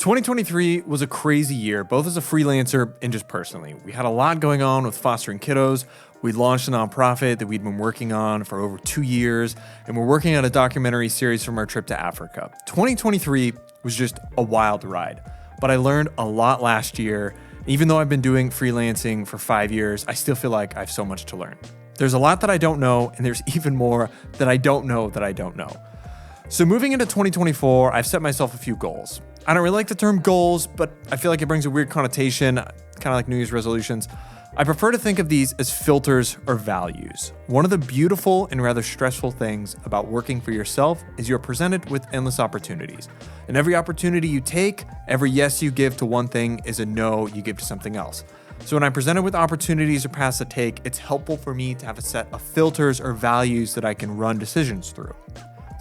2023 was a crazy year, both as a freelancer and just personally. We had a lot going on with fostering kiddos. We launched a nonprofit that we'd been working on for over 2 years, and we're working on a documentary series from our trip to Africa. 2023 was just a wild ride, but I learned a lot last year. Even though I've been doing freelancing for 5 years, I still feel like I have so much to learn. There's a lot that I don't know, and there's even more that I don't know that I don't know. So moving into 2024, I've set myself a few goals. I don't really like the term goals, but I feel like it brings a weird connotation, kind of like New Year's resolutions. I prefer to think of these as filters or values. One of the beautiful and rather stressful things about working for yourself is you're presented with endless opportunities. And every opportunity you take, every yes you give to one thing is a no you give to something else. So when I'm presented with opportunities or paths to take, it's helpful for me to have a set of filters or values that I can run decisions through.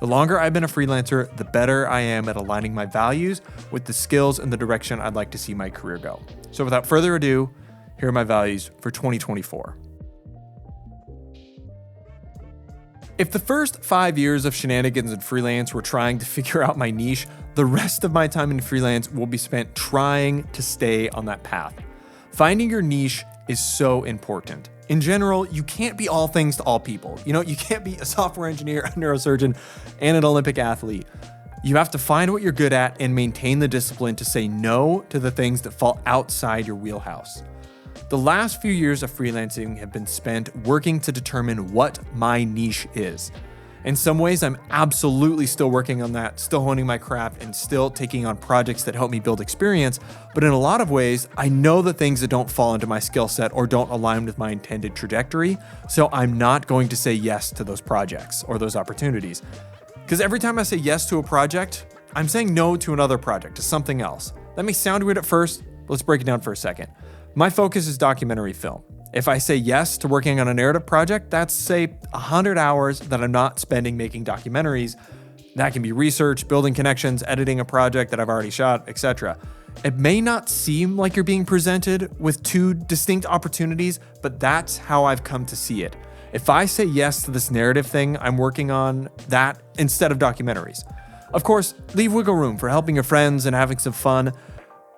The longer I've been a freelancer, the better I am at aligning my values with the skills and the direction I'd like to see my career go. So without further ado, here are my values for 2024. If the first 5 years of shenanigans in freelance were trying to figure out my niche, the rest of my time in freelance will be spent trying to stay on that path. Finding your niche is so important. In general, you can't be all things to all people. You can't be a software engineer, a neurosurgeon, and an Olympic athlete. You have to find what you're good at and maintain the discipline to say no to the things that fall outside your wheelhouse. The last few years of freelancing have been spent working to determine what my niche is. In some ways, I'm absolutely still working on that, still honing my craft, and still taking on projects that help me build experience. But in a lot of ways, I know the things that don't fall into my skill set or don't align with my intended trajectory, so I'm not going to say yes to those projects or those opportunities. Because every time I say yes to a project, I'm saying no to another project, to something else. That may sound weird at first, but let's break it down for a second. My focus is documentary film. If I say yes to working on a narrative project, that's, say, 100 hours that I'm not spending making documentaries. That can be research, building connections, editing a project that I've already shot, etc. It may not seem like you're being presented with two distinct opportunities, but that's how I've come to see it. If I say yes to this narrative thing, I'm working on that instead of documentaries. Of course, leave wiggle room for helping your friends and having some fun.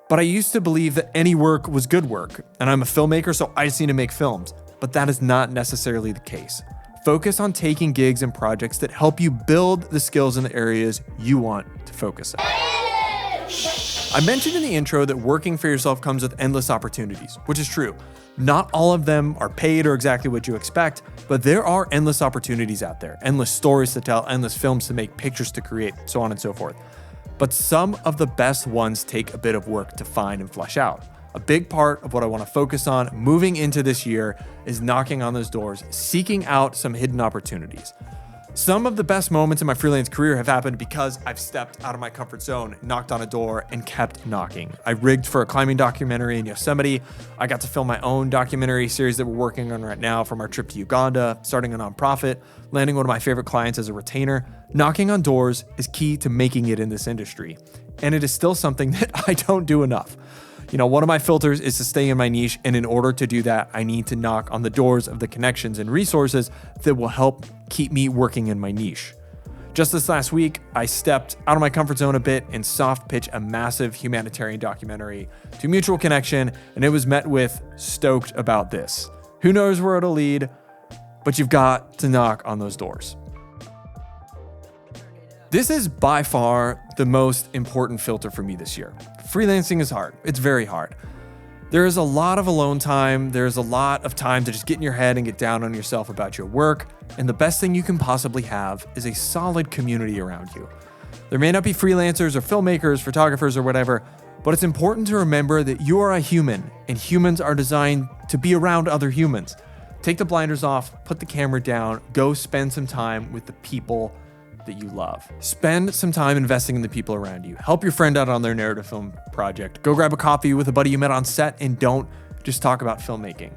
But I used to believe that any work was good work, and I'm a filmmaker, so I just need to make films. But that is not necessarily the case. Focus on taking gigs and projects that help you build the skills in the areas you want to focus on. I mentioned in the intro that working for yourself comes with endless opportunities, which is true. Not all of them are paid or exactly what you expect, but there are endless opportunities out there, endless stories to tell, endless films to make, pictures to create, so on and so forth. But some of the best ones take a bit of work to find and flesh out. A big part of what I want to focus on moving into this year is knocking on those doors, seeking out some hidden opportunities. Some of the best moments in my freelance career have happened because I've stepped out of my comfort zone, knocked on a door, and kept knocking. I rigged for a climbing documentary in Yosemite. I got to film my own documentary series that we're working on right now from our trip to Uganda, starting a nonprofit, landing one of my favorite clients as a retainer. Knocking on doors is key to making it in this industry, and it is still something that I don't do enough. One of my filters is to stay in my niche, and in order to do that, I need to knock on the doors of the connections and resources that will help keep me working in my niche. Just this last week, I stepped out of my comfort zone a bit and soft pitched a massive humanitarian documentary to Mutual Connection, and it was met with stoked about this. Who knows where it'll lead, but you've got to knock on those doors. This is by far the most important filter for me this year. Freelancing is hard. It's very hard. There is a lot of alone time. There's a lot of time to just get in your head and get down on yourself about your work. And the best thing you can possibly have is a solid community around you. There may not be freelancers or filmmakers, photographers, or whatever, but it's important to remember that you are a human, and humans are designed to be around other humans. Take the blinders off, put the camera down, go spend some time with the people that you love. Spend some time investing in the people around you. Help your friend out on their narrative film project. Go grab a coffee with a buddy you met on set, and don't just talk about filmmaking.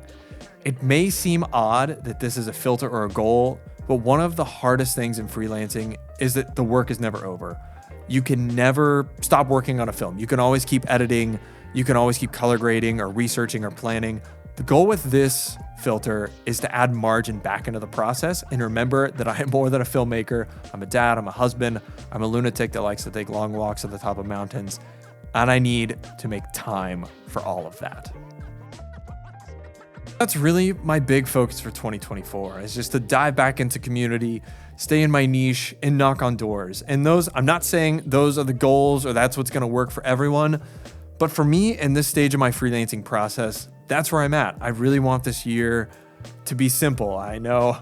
It may seem odd that this is a filter or a goal, but one of the hardest things in freelancing is that the work is never over. You can never stop working on a film. You can always keep editing. You can always keep color grading or researching or planning. The goal with this filter is to add margin back into the process and remember that I am more than a filmmaker. I'm a dad, I'm a husband, I'm a lunatic that likes to take long walks at the top of mountains. and I need to make time for all of that. That's really my big focus for 2024, is just to dive back into community, stay in my niche, and knock on doors. And those, I'm not saying those are the goals or that's what's going to work for everyone, but for me in this stage of my freelancing process, that's where I'm at. I really want this year to be simple. I know,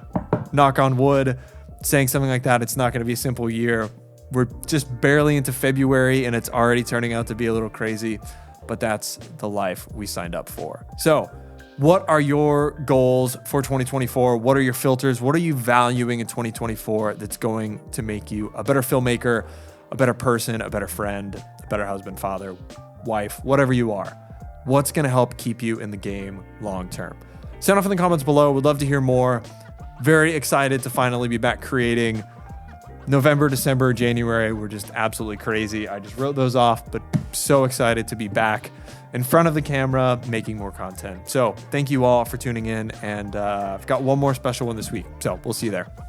knock on wood, saying something like that, it's not going to be a simple year. We're just barely into February and it's already turning out to be a little crazy, but that's the life we signed up for. So, what are your goals for 2024? What are your filters? What are you valuing in 2024 that's going to make you a better filmmaker, a better person, a better friend, a better husband, father, wife, whatever you are? What's going to help keep you in the game long term? Sound off in the comments below. Would love to hear more. Very excited to finally be back creating. November, December, January were just absolutely crazy. I just wrote those off, but so excited to be back in front of the camera, making more content. So thank you all for tuning in. And I've got one more special one this week. So we'll see you there.